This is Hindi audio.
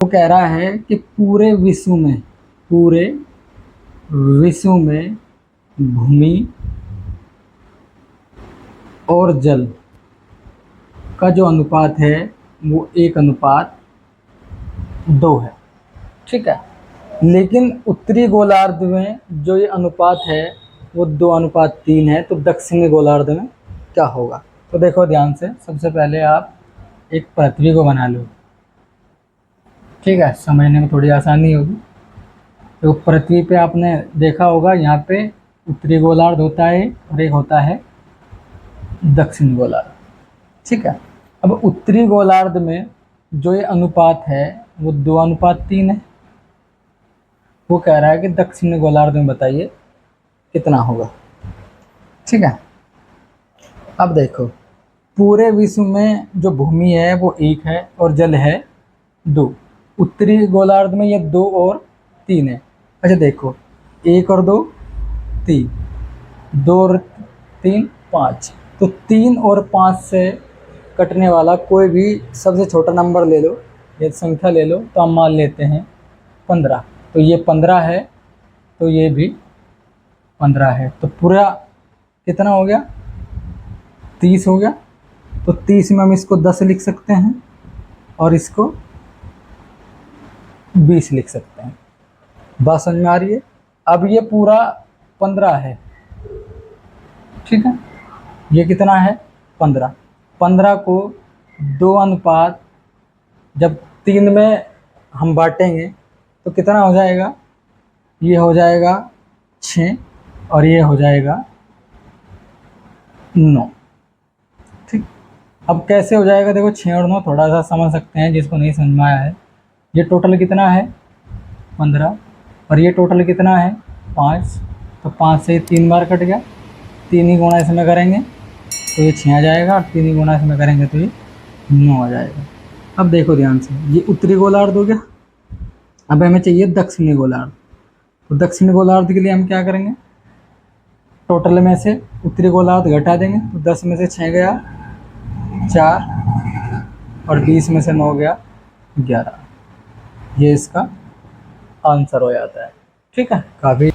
वो कह रहा है कि पूरे विश्व में भूमि और जल का जो अनुपात है वो 1:2 है। ठीक है, लेकिन उत्तरी गोलार्ध में जो ये अनुपात है वो 2:3 है। तो दक्षिणी गोलार्ध में क्या होगा? तो देखो ध्यान से, सबसे पहले आप एक पृथ्वी को बना लो। ठीक है, समझने में थोड़ी आसानी होगी। तो पृथ्वी पे आपने देखा होगा, यहाँ पे उत्तरी गोलार्ध होता है और एक होता है दक्षिणी गोलार्ध। ठीक है, अब उत्तरी गोलार्ध में जो ये अनुपात है वो 2:3 है। वो कह रहा है कि दक्षिणी गोलार्ध में बताइए कितना होगा। ठीक है, अब देखो, पूरे विश्व में जो भूमि है वो 1 है और जल है 2। उत्तरी गोलार्ध में ये 2 और 3 है। अच्छा देखो, 1 और 2 3, 2 और 3 5। तो 3 और 5 से कटने वाला कोई भी सबसे छोटा नंबर ले लो, ये संख्या ले लो। तो हम मान लेते हैं 15। तो ये 15 है, तो ये भी 15 है। तो पूरा कितना हो गया? 30 हो गया। तो 30 में हम इसको 10 लिख सकते हैं और इसको 20 लिख सकते हैं। बात समझ में आ रही है? अब ये पूरा 15 है। ठीक है, ये कितना है? 15। 15 को 2:3 जब 3 में हम बांटेंगे तो कितना हो जाएगा? ये हो जाएगा 6 और ये हो जाएगा 9। ठीक, अब कैसे हो जाएगा? देखो, 6 और 9 थोड़ा सा समझ सकते हैं जिसको नहीं समझ में आया है। ये टोटल कितना है? 15। और ये टोटल कितना है? 5। तो 5 से 3 बार कट गया। 3 ही गुणा इसमें करेंगे तो ये 6 आ जाएगा, और 3 ही गुणा इसमें करेंगे तो ये 9 आ जाएगा। अब देखो ध्यान से, ये उत्तरी गोलार्ध हो गया। अब हमें चाहिए दक्षिणी गोलार्ध। तो दक्षिणी गोलार्ध के लिए हम क्या करेंगे? टोटल में से उत्तरी गोलार्ध घटा देंगे। तो 10 में से 6 गया 4 और 20 में से 9 गया 11। ये इसका आंसर हो जाता है। ठीक है, काफ़ी